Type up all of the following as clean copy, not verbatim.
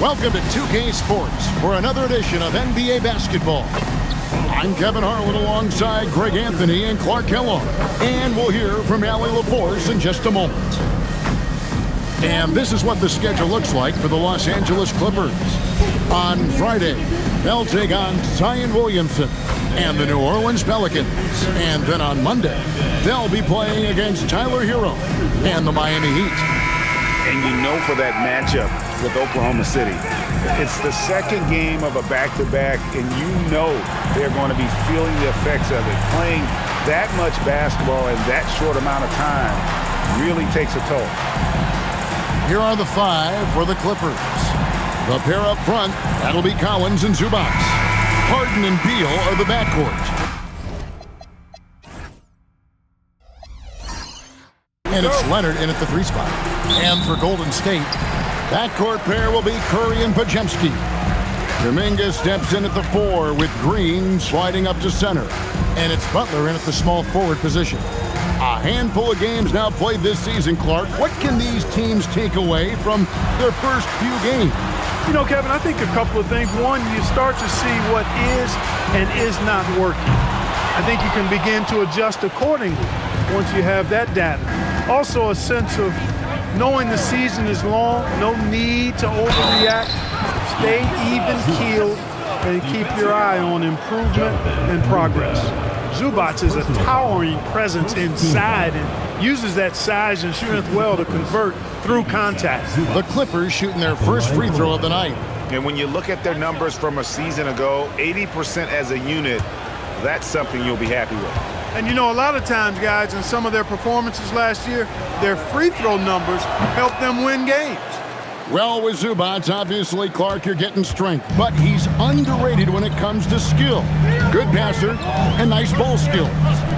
Welcome to 2K Sports for another edition of NBA basketball. I'm Kevin Harlan alongside Greg Anthony and Clark Kellogg. And we'll hear from Allie LaForce in just a moment. And this is what the schedule looks like for the Los Angeles Clippers. On Friday, they'll take on Zion Williamson and the New Orleans Pelicans. And then on Monday, they'll be playing against Tyler Hero and the Miami Heat. And you know for that matchup with Oklahoma City, it's the second game of a back-to-back, and you know they're going to be feeling the effects of it. Playing that much basketball in that short amount of time really takes a toll. Here are the five for the Clippers. The pair up front, that'll be Collins and Zubac. Harden and Beal are the backcourt. And it's Leonard in at the 3 spot. And for Golden State, backcourt pair will be Curry and Podziemski. Kuminga steps in at the 4 with Green sliding up to center. And it's Butler in at the small forward position. A handful of games now played this season, Clark. What can these teams take away from their first few games? You know, Kevin, I think a couple of things. One, you start to see what is and is not working. I think you can begin to adjust accordingly once you have that data. Also a sense of knowing the season is long, no need to overreact. Stay even-keeled and keep your eye on improvement and progress. Zubac is a towering presence inside and uses that size and strength well to convert through contact. The Clippers shooting their first free throw of the night. And when you look at their numbers from a season ago, 80% as a unit, that's something you'll be happy with. And you know, a lot of times, guys, in some of their performances last year, their free throw numbers helped them win games. Well, with Zubac, obviously, Clark, you're getting strength, but he's underrated when it comes to skill. Good passer and nice ball skills.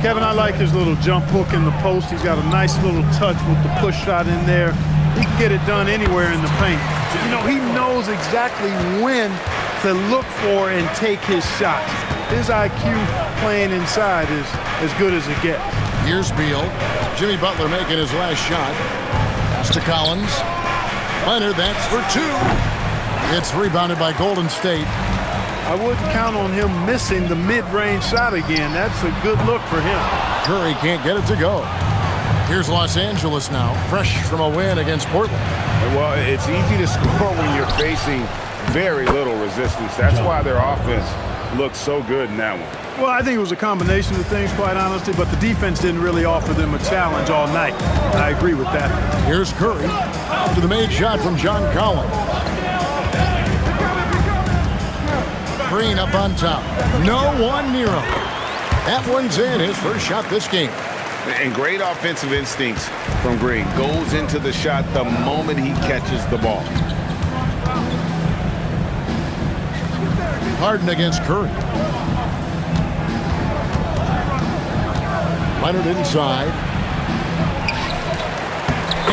Kevin, I like his little jump hook in the post. He's got a nice little touch with the push shot in there. He can get it done anywhere in the paint. You know, he knows exactly when to look for and take his shots. His IQ playing inside is as good as it gets. Here's Beal. Jimmy Butler making his last shot. Pass to Collins. Leonard, that's for 2. It's rebounded by Golden State. I wouldn't count on him missing the mid-range shot again. That's a good look for him. Curry can't get it to go. Here's Los Angeles now, fresh from a win against Portland. Well, it's easy to score when you're facing very little resistance. That's why their offense looks so good in that one. Well, I think it was a combination of things, quite honestly, but the defense didn't really offer them a challenge all night. I agree with that. Here's Curry after the made shot from John Collins. Green up on top. No one near him. That one's in, his first shot this game. And great offensive instincts from Green. Goes into the shot the moment he catches the ball. Harden against Curry. Leonard inside.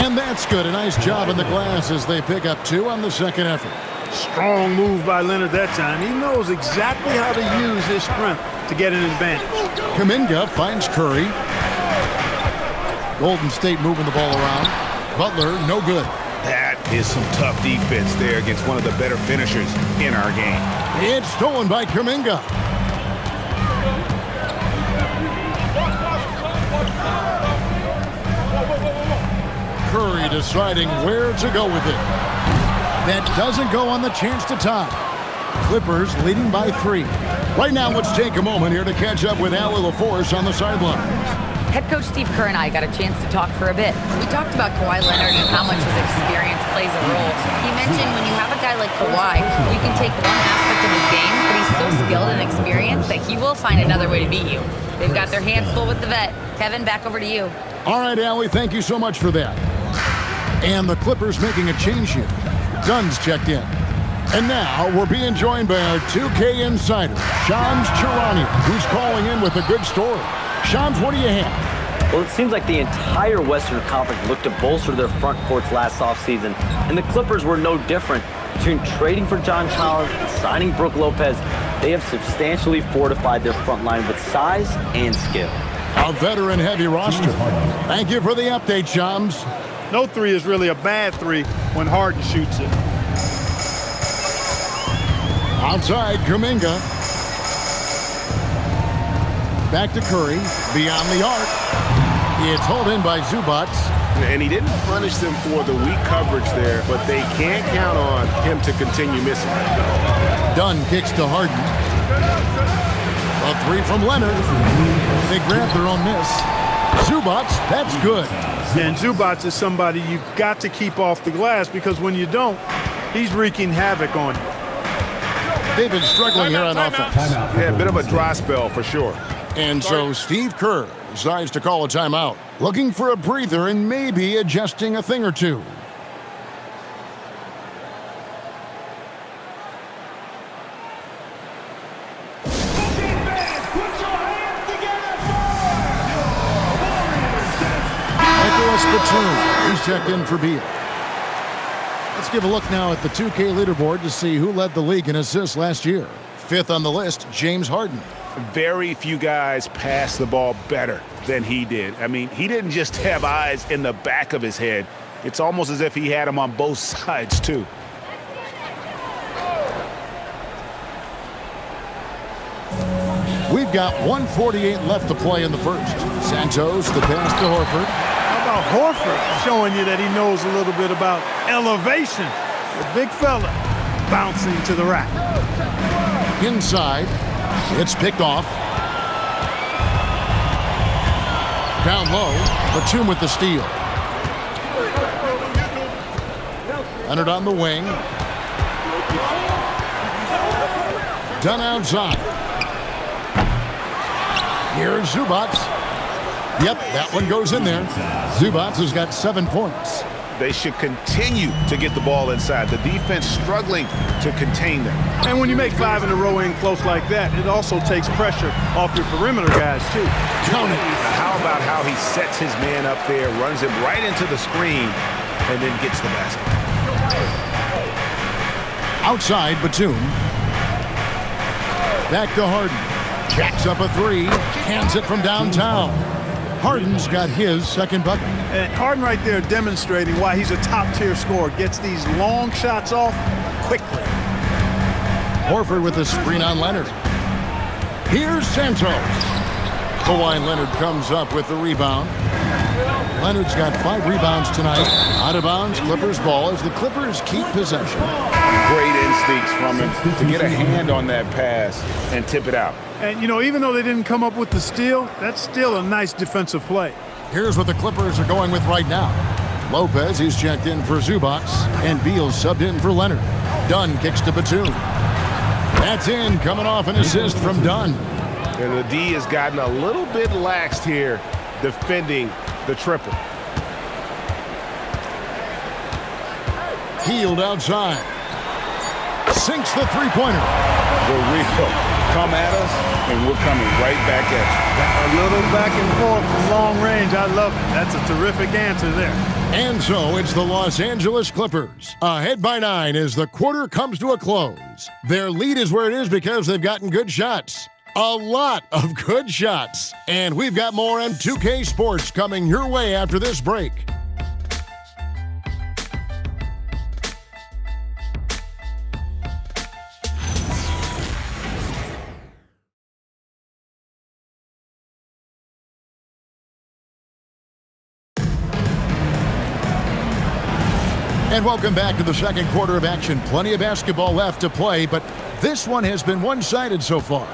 And that's good. A nice job in the glass as they pick up 2 on the second effort. Strong move by Leonard that time. He knows exactly how to use his strength to get an advantage. Kuminga finds Curry. Golden State moving the ball around. Butler, no good. That is some tough defense there against one of the better finishers in our game. It's stolen by Kuminga. Curry deciding where to go with it. That doesn't go on the chance to tie. Clippers leading by 3. Right now, let's take a moment here to catch up with Allie LaForce on the sideline. Head coach Steve Kerr and I got a chance to talk for a bit. We talked about Kawhi Leonard and how much his experience plays a role. He mentioned when you have a guy like Kawhi, you can take one aspect of his game, but he's so skilled and experienced that he will find another way to beat you. They've got their hands full with the vet. Kevin, back over to you. All right, Allie, thank you so much for that. And the Clippers making a change here. Dunn's checked in. And now we're being joined by our 2K insider, Shams Charania, who's calling in with a good story. Shams, what do you have? Well, it seems like the entire Western Conference looked to bolster their front courts last offseason, and the Clippers were no different. Between trading for John Collins and signing Brook Lopez, they have substantially fortified their front line with size and skill. A veteran-heavy roster. Thank you for the update, Shams. No 3 is really a bad 3 when Harden shoots it. Outside, Kuminga. Back to Curry. Beyond the arc. It's hauled in by Zubac. And he didn't punish them for the weak coverage there, but they can't count on him to continue missing. Dunn kicks to Harden. A three from Leonard. They grab their own miss. Zubac, that's good. And Zubac is somebody you've got to keep off the glass because when you don't, he's wreaking havoc on you. They've been struggling here on offense. Yeah, a bit of a dry spell for sure. And so Steve Kerr decides to call a timeout, looking for a breather and maybe adjusting a thing or two. Nicholas Batum, he's checked in for Beal. Let's give a look now at the 2K leaderboard to see who led the league in assists last year. Fifth on the list, James Harden. Very few guys pass the ball better than he did. I mean, he didn't just have eyes in the back of his head. It's almost as if he had them on both sides, too. We've got 1:48 left to play in the first. Santos, the pass to Horford. How about Horford showing you that he knows a little bit about elevation? The big fella bouncing to the rack. Inside. It's picked off. Down low. Batum with the steal. Leonard on the wing. Done outside. Here's Zubac. Yep, that one goes in there. Zubac has got 7 points. They should continue to get the ball inside. The defense struggling to contain them. And when you make 5 in a row in close like that, it also takes pressure off your perimeter guys, too. Count it. How about how he sets his man up there, runs him right into the screen, and then gets the basket. Outside, Batum. Back to Harden. Jacks up a three. Cans it from downtown. Harden's got his second bucket. And Harden right there demonstrating why he's a top-tier scorer. Gets these long shots off quickly. Horford with the screen on Leonard. Here's Santos. Kawhi Leonard comes up with the rebound. Leonard's got 5 rebounds tonight. Out of bounds, Clippers ball as the Clippers keep possession. Great instincts from him to get a hand on that pass and tip it out. And, you know, even though they didn't come up with the steal, that's still a nice defensive play. Here's what the Clippers are going with right now. Lopez, he's checked in for Zubac, and Beal subbed in for Leonard. Dunn kicks to Batum. That's in, coming off an assist from Dunn. And the D has gotten a little bit laxed here defending the triple. Healed outside. Sinks the three-pointer. We're real. Come at us, and we're coming right back at A little back and forth from long range. I love it. That's a terrific answer there. And so it's the Los Angeles Clippers. Ahead by 9 as the quarter comes to a close. Their lead is where it is because they've gotten good shots. A lot of good shots. And we've got more on 2K Sports coming your way after this break. And welcome back to the second quarter of action. Plenty of basketball left to play, but this one has been one-sided so far.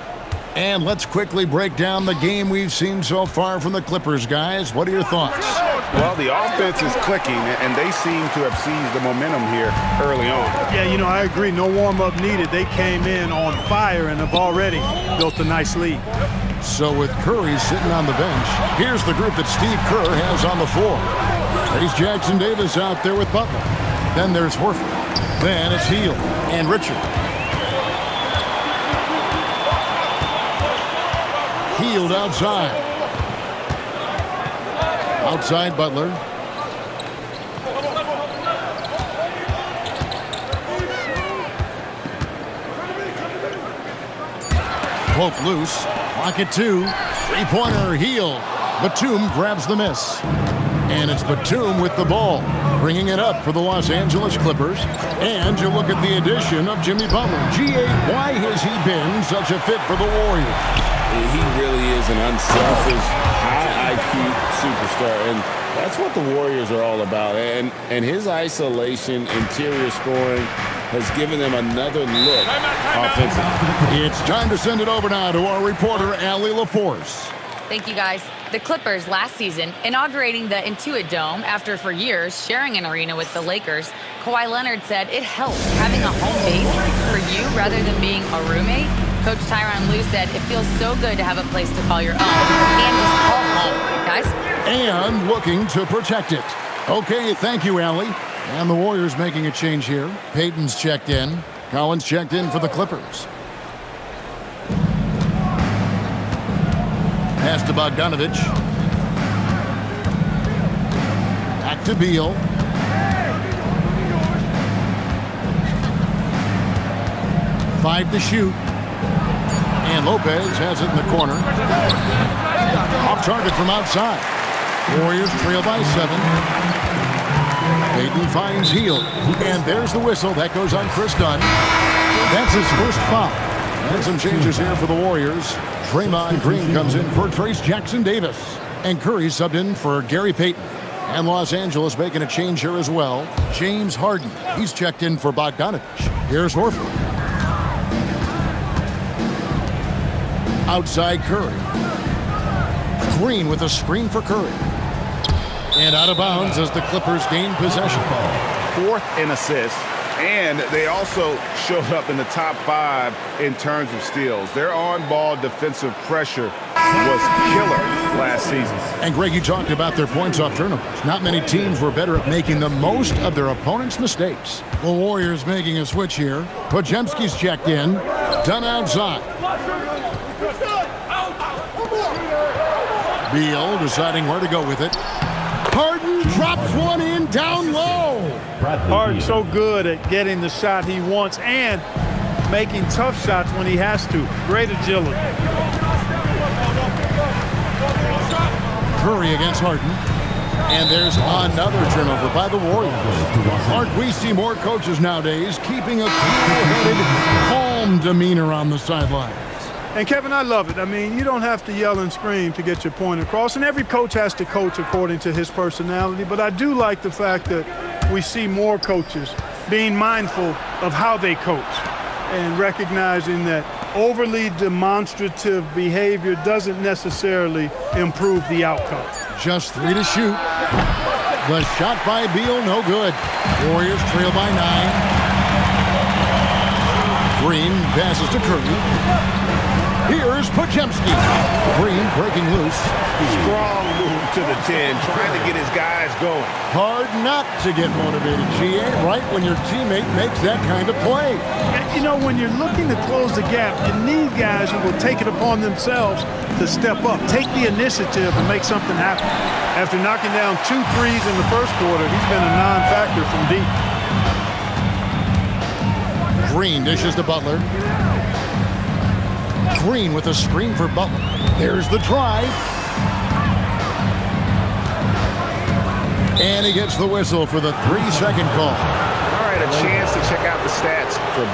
And let's quickly break down the game we've seen so far from the Clippers, guys. What are your thoughts? Well, the offense is clicking, and they seem to have seized the momentum here early on. Yeah, you know, I agree. No warm-up needed. They came in on fire and have already built a nice lead. So with Curry sitting on the bench, here's the group that Steve Kerr has on the floor. There's Jackson Davis out there with Butler. Then there's Horford. Then it's Hield and Richard. Hield outside. Outside Butler. Poke loose. Clock at 2. Three-pointer Hield. Batum grabs the miss. And it's Batum with the ball, bringing it up for the Los Angeles Clippers. And you look at the addition of Jimmy Butler. G.A., why has he been such a fit for the Warriors? He really is an unselfish, high IQ superstar, and that's what the Warriors are all about. And his isolation, interior scoring has given them another look offensively. It's time to send it over now to our reporter, Allie LaForce. Thank you, guys. The Clippers last season inaugurating the Intuit Dome after for years sharing an arena with the Lakers. Kawhi Leonard said it helps having a home base for you rather than being a roommate. Coach Tyronn Lue said it feels so good to have a place to call your own and just call home, guys. And looking to protect it. Okay, thank you, Allie. And the Warriors making a change here. Payton's checked in. Collins checked in for the Clippers. Pass to Bogdanovich. Back to Beal. Five to shoot. And Lopez has it in the corner. Off target from outside. Warriors trail by 7. Payton finds Hield. And there's the whistle. That goes on Chris Dunn. That's his first foul. And some changes here for the Warriors. Draymond Green comes in for Trace Jackson-Davis. And Curry subbed in for Gary Payton. And Los Angeles making a change here as well. James Harden. He's checked in for Bogdanovich. Here's Horford. Outside Curry. Green with a screen for Curry. And out of bounds as the Clippers gain possession. 4th in assists. And they also showed up in the top 5 in terms of steals. Their on-ball defensive pressure was killer last season. And Greg, you talked about their points off turnovers. Not many teams were better at making the most of their opponent's mistakes. The Warriors making a switch here. Podziemski's checked in. Done outside. Beal deciding where to go with it. Harden drops one in down low. Harden's so good at getting the shot he wants and making tough shots when he has to. Great agility. Curry against Harden. And there's another turnover by the Warriors. Aren't we see more coaches nowadays keeping a cool-headed, calm demeanor on the sidelines? And, Kevin, I love it. I mean, you don't have to yell and scream to get your point across, and every coach has to coach according to his personality. But I do like the fact that we see more coaches being mindful of how they coach and recognizing that overly demonstrative behavior doesn't necessarily improve the outcome. Just 3 to shoot. The shot by Beal, no good. Warriors trail by 9. Green passes to Curry. Here's Podziemski. Green breaking loose. Strong move to the 10, trying to get his guys going. Hard not to get motivated, GA, right when your teammate makes that kind of play. And, you know, when you're looking to close the gap, you need guys who will take it upon themselves to step up, take the initiative, and make something happen. After knocking down 2 threes in the first quarter, he's been a non-factor from deep. Green dishes to Butler. Green with a screen for Butler. There's the drive. And he gets the whistle for the 3-second call. All right, a chance to check out the stats for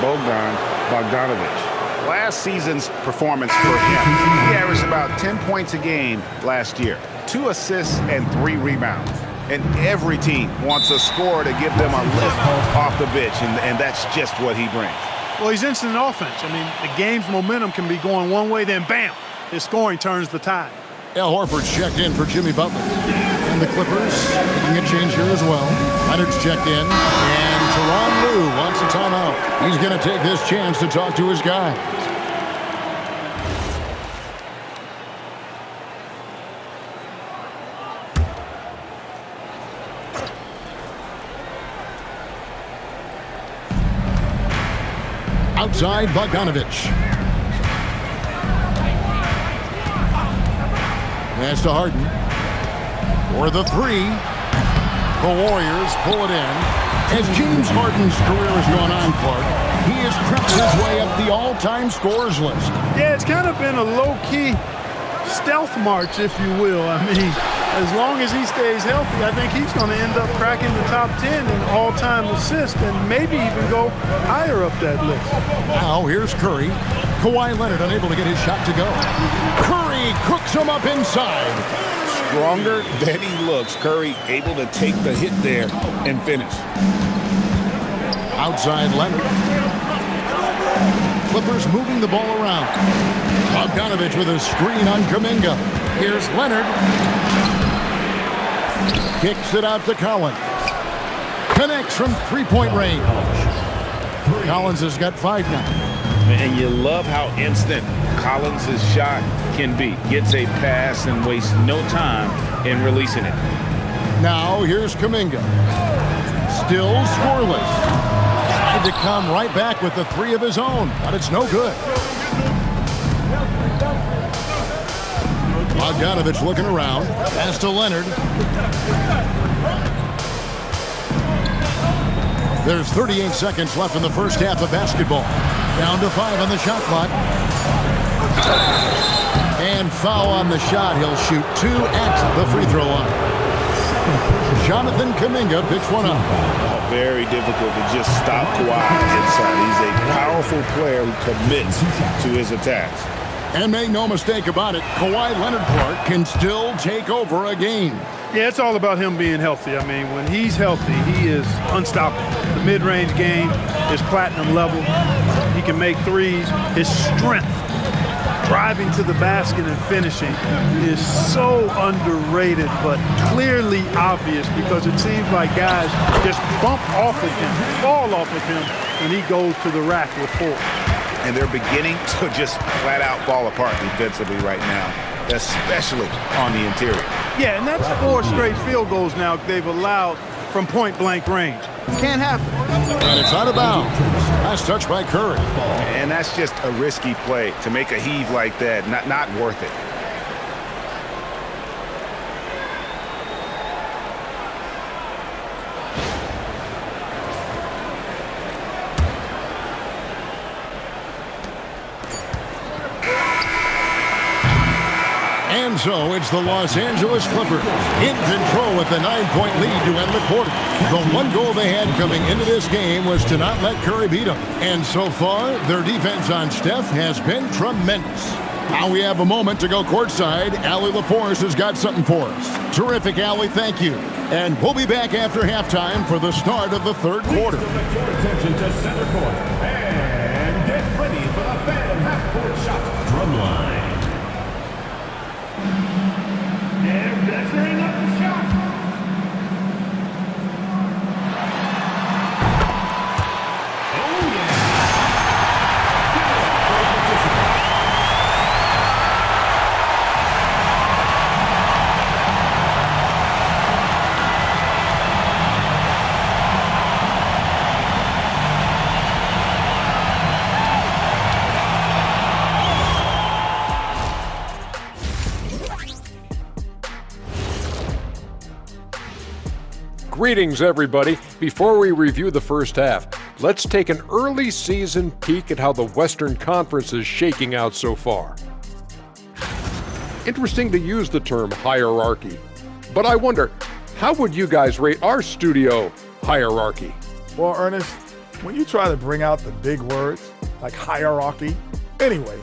Bogdanovich. Last season's performance for him, he averaged about 10 points a game last year, 2 assists and 3 rebounds. And every team wants a scorer to give them a lift off the bench, and that's just what he brings. Well, he's instant offense. I mean, the game's momentum can be going one way, then bam, his scoring turns the tide. Al Horford's checked in for Jimmy Butler. And the Clippers making a change here as well. Leonard's checked in. And Tyronn Lue wants a timeout. He's going to take this chance to talk to his guys. Outside Bogdanovich. Pass to Harden. For the 3. The Warriors pull it in. As James Harden's career has gone on, Clark, he has crept his way up the all-time scorers list. Yeah, it's kind of been a low-key stealth march, if you will. I mean, as long as he stays healthy, I think he's going to end up cracking the top 10 in all-time assists and maybe even go higher up that list. Now here's Curry. Kawhi Leonard unable to get his shot to go. Curry cooks him up inside. Stronger than he looks. Curry able to take the hit there and finish. Outside Leonard. Clippers moving the ball around. Bogdanovich with a screen on Kuminga. Here's Leonard. Kicks it out to Collins. Connects from three-point range. Collins has got 5 now. And you love how instant Collins' shot can be. Gets a pass and wastes no time in releasing it. Now here's Kuminga. Still scoreless. Tried to come right back with the 3 of his own, but it's no good. Bogdanovich looking around. Pass to Leonard. There's 38 seconds left in the first half of basketball. Down to 5 on the shot clock. And foul on the shot. He'll shoot 2 at the free throw line. Jonathan Kuminga picks one up. Very difficult to just stop Kawhi inside. He's a powerful player who commits to his attacks. And make no mistake about it, Kawhi Leonard Clark can still take over a game. Yeah, it's all about him being healthy. I mean, when he's healthy, he is unstoppable. The mid-range game is platinum level. He can make threes. His strength, driving to the basket and finishing, is so underrated, but clearly obvious because it seems like guys just bump off of him, fall off of him, when he goes to the rack with 4. And they're beginning to just flat out fall apart defensively right now, especially on the interior. Yeah, and that's 4 straight field goals now they've allowed from point-blank range. Can't happen. And it's out of bounds. Last touch by Curry. And that's just a risky play to make a heave like that. Not worth it. And so it's the Los Angeles Clippers in control with the 9-point lead to end the quarter. The one goal they had coming into this game was to not let Curry beat them. And so far, their defense on Steph has been tremendous. Now we have a moment to go courtside. Allie LaForce has got something for us. Terrific, Allie. Thank you. And we'll be back after halftime for the start of the third quarter. Direct your attention to center court and get ready for the fan half-court shot drum line. And measuring up the shot. Oh, yeah. Greetings, everybody. Before we review the first half, let's take an early season peek at how the Western Conference is shaking out so far. Interesting to use the term hierarchy, but I wonder, how would you guys rate our studio hierarchy? Well, Ernest, when you try to bring out the big words like hierarchy, anyway,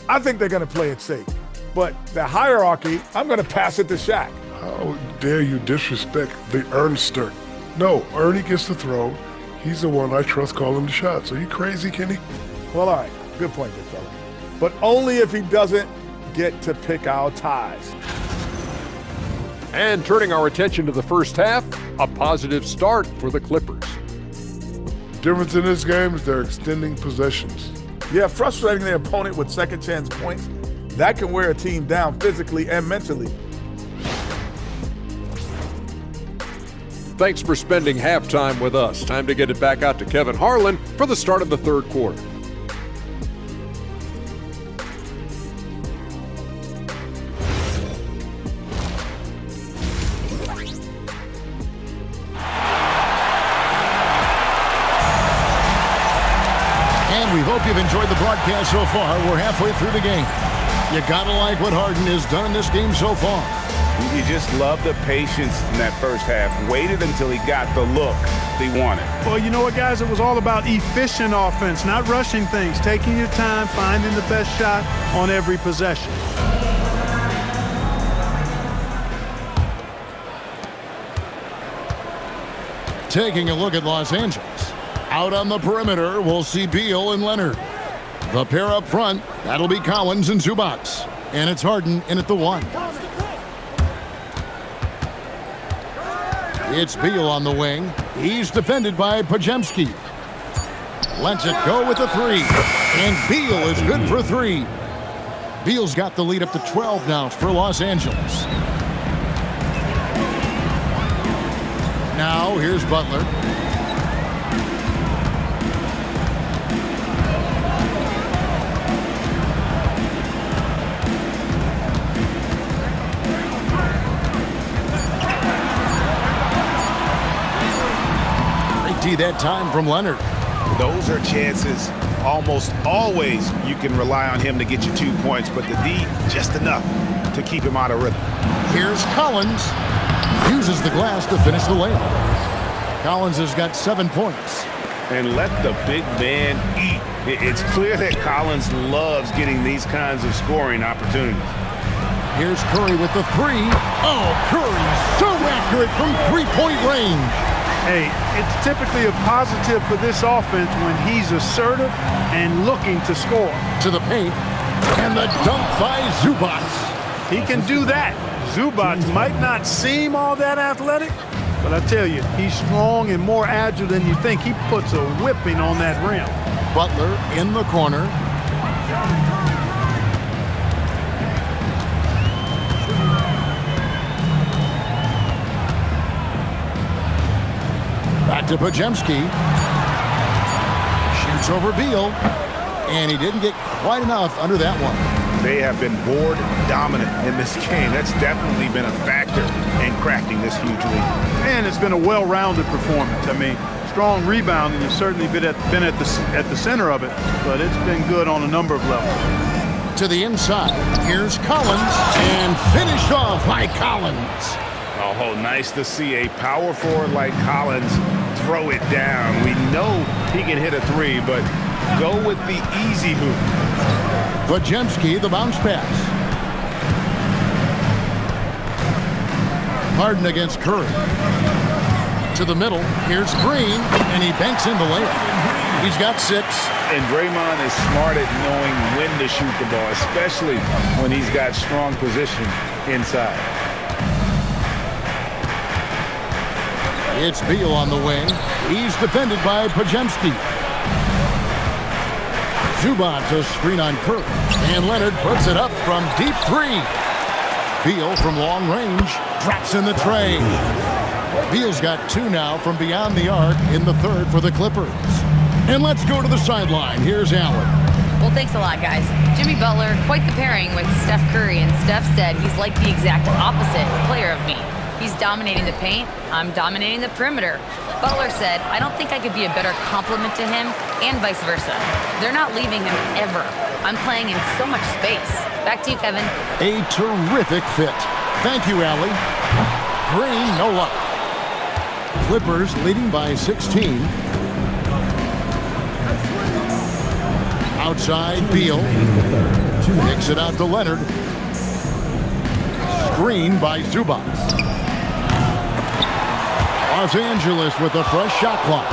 I think they're going to play it safe. But the hierarchy, I'm going to pass it to Shaq. How dare you disrespect the Ernster? No, Ernie gets the throw. He's the one I trust calling the shots. Are you crazy, Kenny? Well, all right. Good point, big fella. But only if he doesn't get to pick our ties. And turning our attention to the first half, a positive start for the Clippers. The difference in this game is they're extending possessions. Yeah, frustrating the opponent with second chance points. That can wear a team down physically and mentally. Thanks for spending halftime with us. Time to get it back out to Kevin Harlan for the start of the third quarter. And we hope you've enjoyed the broadcast so far. We're halfway through the game. You gotta like what Harden has done in this game so far. You just love the patience in that first half. Waited until he got the look he wanted. Well, you know what, guys? It was all about efficient offense, not rushing things, taking your time, finding the best shot on every possession. Taking a look at Los Angeles. Out on the perimeter, we'll see Beal and Leonard. The pair up front, that'll be Collins and Zubac. And it's Harden in at the 1. It's Beal on the wing. He's defended by Podziemski. Lets it go with the 3. And Beal is good for 3. Beal's got the lead up to 12 now for Los Angeles. Now here's Butler. That time from Leonard. Those are chances. Almost always you can rely on him to get you 2 points, but the D, just enough to keep him out of rhythm. Here's Collins. Uses the glass to finish the layup. Collins has got 7 points. And let the big man eat. It's clear that Collins loves getting these kinds of scoring opportunities. Here's Curry with the 3. Oh, Curry so accurate from three-point range. Hey, it's typically a positive for this offense when he's assertive and looking to score. To the paint, and the dunk by Zubac. He can do that. Zubac might not seem all that athletic, but I tell you, he's strong and more agile than you think. He puts a whipping on that rim. Butler in the corner. Back to Podziemski. Shoots over Beal. And he didn't get quite enough under that one. They have been board dominant in this game. That's definitely been a factor in crafting this huge lead. And it's been a well-rounded performance. I mean, strong rebounding has certainly been at the center of it, but it's been good on a number of levels. To the inside. Here's Collins. And finished off by Collins. Oh, nice to see a power forward like Collins throw it down. We know he can hit a 3, but go with the easy hoop. Podziemski, the bounce pass. Harden against Curry. To the middle. Here's Green, and he banks in the layup. He's got 6. And Draymond is smart at knowing when to shoot the ball, especially when he's got strong position inside. It's Beal on the wing. He's defended by Podziemski. Zubac a screen on Curry. And Leonard puts it up from deep 3. Beal from long range drops in the tray. Beal's got 2 now from beyond the arc in the 3rd for the Clippers. And let's go to the sideline. Here's Allen. Well, thanks a lot, guys. Jimmy Butler, quite the pairing with Steph Curry, and Steph said he's like the exact opposite player of me. He's dominating the paint, I'm dominating the perimeter. Butler said, I don't think I could be a better complement to him, and vice versa. They're not leaving him ever. I'm playing in so much space. Back to you, Kevin. A terrific fit. Thank you, Allie. Green, no luck. Clippers leading by 16. Outside, Beal. Kicks it out to Leonard. Screen by Zubac. Los Angeles with a fresh shot clock.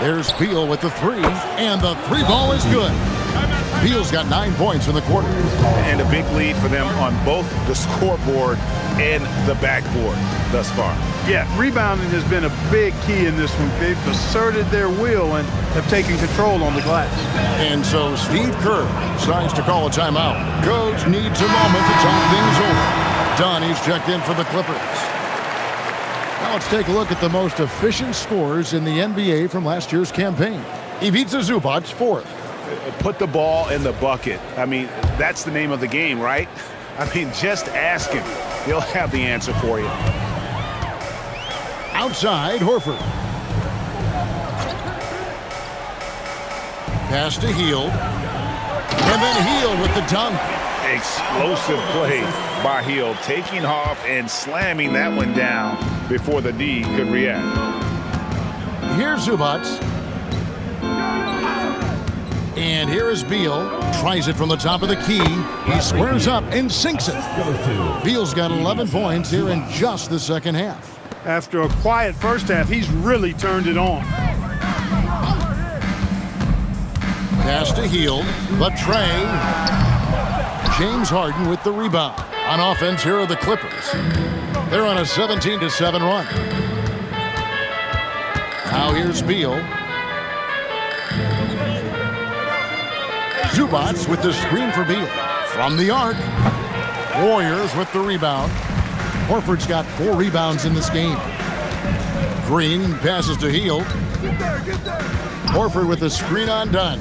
There's Beal with the 3, and the 3 ball is good. Beal's got 9 points in the quarter. And a big lead for them on both the scoreboard and the backboard thus far. Yeah, rebounding has been a big key in this one. They've asserted their will and have taken control on the glass. And so Steve Kerr decides to call a timeout. Coach needs a moment to talk things over. Donnie's checked in for the Clippers. Now let's take a look at the most efficient scorers in the NBA from last year's campaign. Ivica Zubac, 4th. Put the ball in the bucket. I mean, that's the name of the game, right? I mean, just ask him. He'll have the answer for you. Outside, Horford. Pass to Hield. And then Hield with the dunk. explosive play by Hield, taking off and slamming that one down before the D could react. Here's Zubac. And here is Beal. Tries it from the top of the key. He squares up and sinks it. Beal's got 11 points here in just the second half. After a quiet first half, he's really turned it on. Pass to Hield. The tray. James Harden with the rebound. On offense, here are the Clippers. They're on a 17-7 run. Now here's Beal. Zubac with the screen for Beal. From the arc. Warriors with the rebound. Horford's got 4 rebounds in this game. Green passes to Hield. Horford with the screen on Dunn.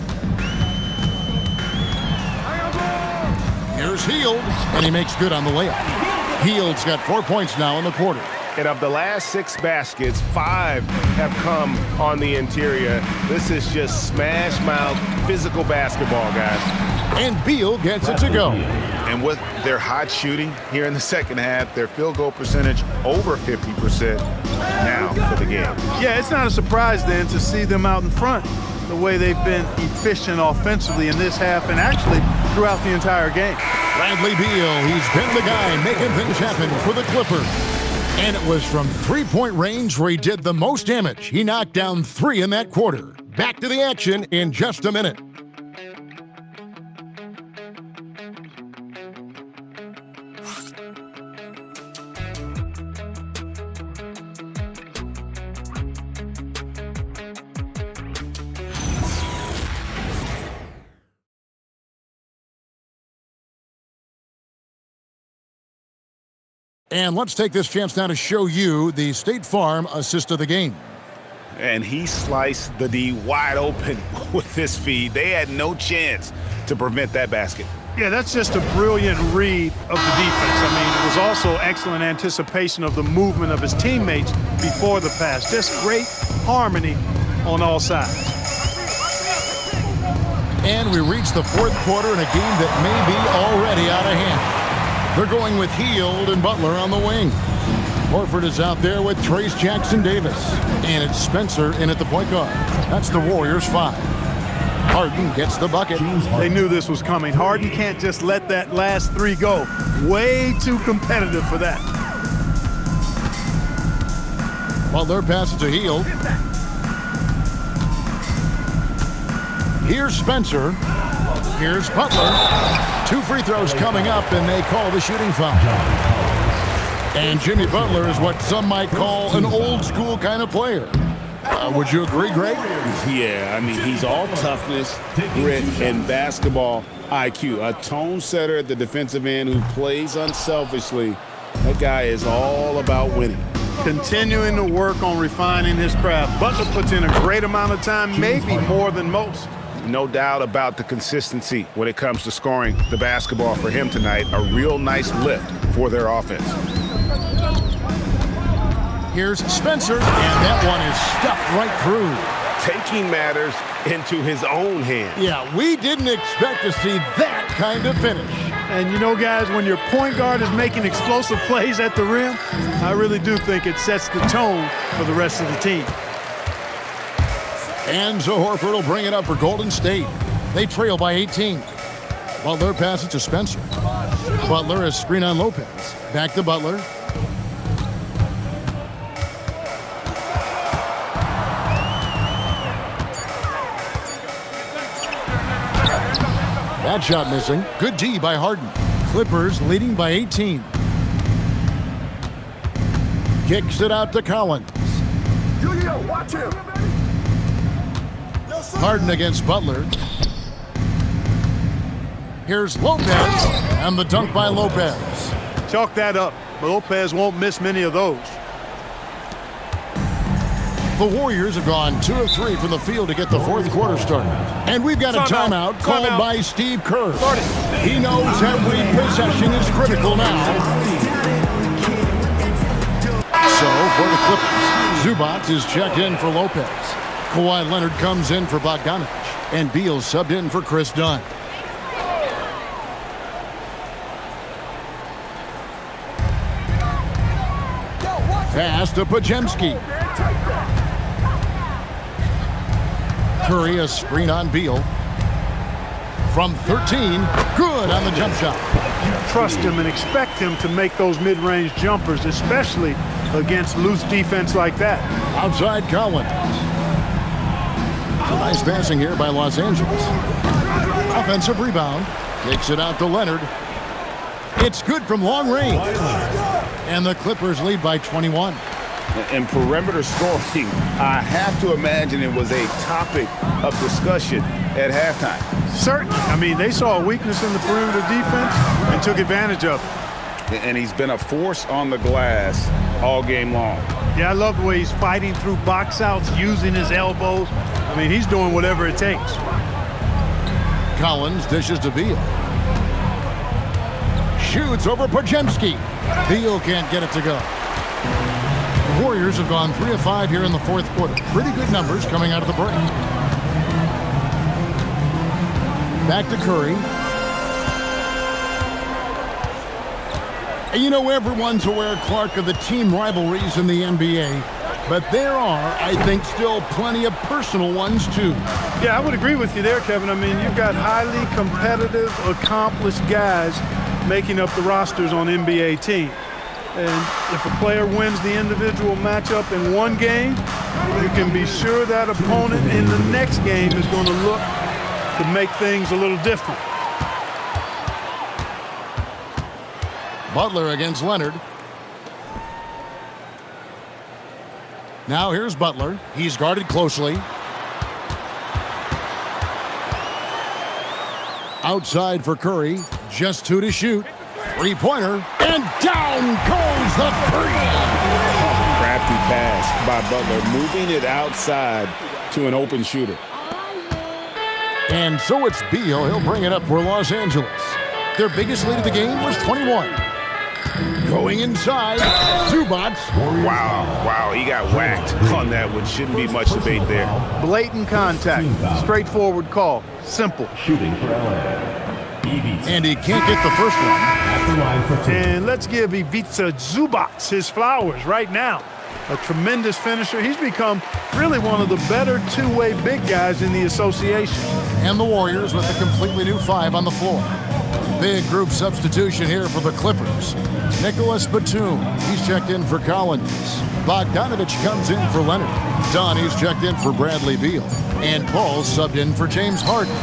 Here's Hield, and he makes good on the layup. Hield's got 4 points now in the quarter. And of the last 6 baskets, 5 have come on the interior. This is just smash mouth physical basketball, guys. And Beal gets it to go. And with their hot shooting here in the second half, their field goal percentage over 50% now for the game. Yeah, it's not a surprise then to see them out in front the way they've been efficient offensively in this half and actually throughout the entire game. Bradley Beal, he's been the guy making things happen for the Clippers. And it was from three-point range where he did the most damage. He knocked down 3 in that quarter. Back to the action in just a minute. And let's take this chance now to show you the State Farm assist of the game. And he sliced the D wide open with this feed. They had no chance to prevent that basket. Yeah, that's just a brilliant read of the defense. I mean, it was also excellent anticipation of the movement of his teammates before the pass. Just great harmony on all sides. And we reach the fourth quarter in a game that may be already out of hand. They're going with Hield and Butler on the wing. Horford is out there with Trayce Jackson-Davis. And it's Spencer in at the point guard. That's the Warriors' 5. Harden gets the bucket. They knew this was coming. Harden can't just let that last 3 go. Way too competitive for that. Butler passes to Hield. Here's Spencer. Here's Butler. 2 free throws coming up, and they call the shooting foul. And Jimmy Butler is what some might call an old-school kind of player. Would you agree, Greg? Yeah, I mean, he's all toughness, grit, and basketball IQ. A tone setter at the defensive end who plays unselfishly. That guy is all about winning. Continuing to work on refining his craft. Butler puts in a great amount of time, maybe more than most. No doubt about the consistency when it comes to scoring the basketball for him tonight. A real nice lift for their offense. Here's Spencer, and that one is stuffed right through. Taking matters into his own hands. Yeah, we didn't expect to see that kind of finish. And you know, guys, when your point guard is making explosive plays at the rim, I really do think it sets the tone for the rest of the team. And so Horford will bring it up for Golden State. They trail by 18. Butler passes to Spencer. Butler is screen on Lopez. Back to Butler. That shot missing. Good D by Harden. Clippers leading by 18. Kicks it out to Collins. Watch him. Harden against Butler. Here's Lopez, and the dunk by Lopez. Chalk that up. Lopez won't miss many of those. The Warriors have gone 2 of 3 from the field to get the fourth quarter started. And we've got a timeout called by Steve Kerr. He knows every possession is critical now. So for the Clippers, Zubac is checked in for Lopez. Kawhi Leonard comes in for Bogdanovic, and Beal subbed in for Chris Dunn. Pass to Podziemski. Curry, a screen on Beal. From 13, good on the jump shot. Trust him and expect him to make those mid-range jumpers, especially against loose defense like that. Outside Collins. Nice passing here by Los Angeles. Offensive rebound. Kicks it out to Leonard. It's good from long range. And the Clippers lead by 21. And perimeter scoring, I have to imagine it was a topic of discussion at halftime. Certainly. I mean, they saw a weakness in the perimeter defense and took advantage of it. And he's been a force on the glass all game long. Yeah, I love the way he's fighting through box outs, using his elbows. I mean, he's doing whatever it takes. Collins dishes to Beal. Shoots over Podziemski. Beal can't get it to go. The Warriors have gone 3 of 5 here in the fourth quarter. Pretty good numbers coming out of the break. Back to Curry. And you know, everyone's aware, Clark, of the team rivalries in the NBA. But there are, I think, still plenty of personal ones, too. Yeah, I would agree with you there, Kevin. I mean, you've got highly competitive, accomplished guys making up the rosters on NBA teams. And if a player wins the individual matchup in one game, you can be sure that opponent in the next game is going to look to make things a little different. Butler against Leonard. Now here's Butler. He's guarded closely. Outside for Curry. Just 2 to shoot. Three-pointer. And down goes the three. Crafty pass by Butler, moving it outside to an open shooter. And so it's Beal. He'll bring it up for Los Angeles. Their biggest lead of the game was 21. Going inside, Zubac. Wow, he got whacked on that one. Shouldn't be much debate there. Blatant contact, straightforward call, simple. Shooting for LA. And he can't get the first one. At the line for 2. And let's give Ivica Zubac his flowers right now. A tremendous finisher. He's become really one of the better two-way big guys in the association. And the Warriors with a completely new 5 on the floor. Big group substitution here for the Clippers. Nicholas Batum, he's checked in for Collins. Bogdanovich comes in for Leonard. Donnie's checked in for Bradley Beal. And Paul subbed in for James Harden.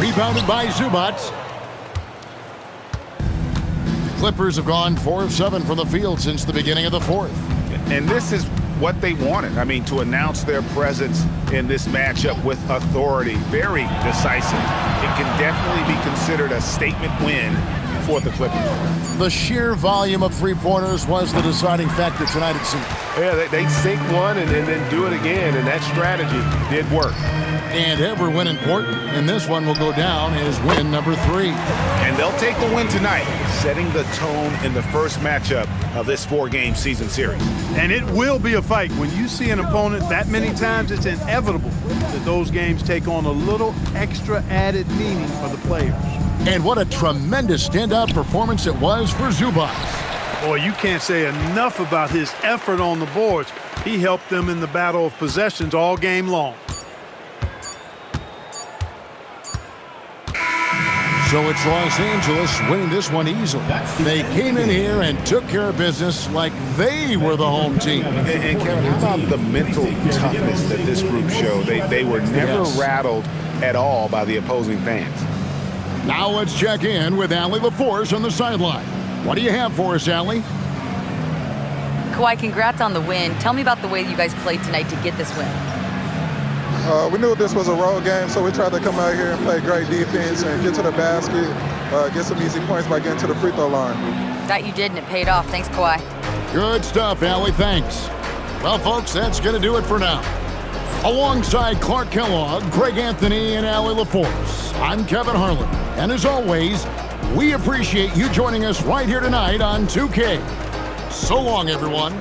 Rebounded by Zubac. The Clippers have gone 4 of 7 from the field since the beginning of the fourth. And this is what they wanted. I mean, to announce their presence in this matchup with authority. Very decisive. It can definitely be considered a statement win for the Clippers. The sheer volume of three-pointers was the deciding factor tonight, it seemed. Yeah, they sink one and then do it again, and that strategy did work. And every win important, and this one will go down as win number 3. And they'll take the win tonight, setting the tone in the first matchup of this 4-game season series. And it will be a fight. When you see an opponent that many times, it's inevitable that those games take on a little extra added meaning for the players. And what a tremendous standout performance it was for Zubac. Boy, you can't say enough about his effort on the boards. He helped them in the battle of possessions all game long. So it's Los Angeles winning this one easily. They came in here and took care of business like they were the home team. And Kevin, how about the mental toughness that this group showed? They were never rattled at all by the opposing fans. Now let's check in with Allie LaForce on the sideline. What do you have for us, Allie? Kawhi, congrats on the win. Tell me about the way you guys played tonight to get this win. We knew this was a road game, so we tried to come out here and play great defense and get to the basket, get some easy points by getting to the free throw line. That you did, and it paid off. Thanks, Kawhi. Good stuff, Allie. Thanks. Well, folks, that's going to do it for now. Alongside Clark Kellogg, Greg Anthony, and Allie LaForce, I'm Kevin Harlan. And as always, we appreciate you joining us right here tonight on 2K. So long, everyone.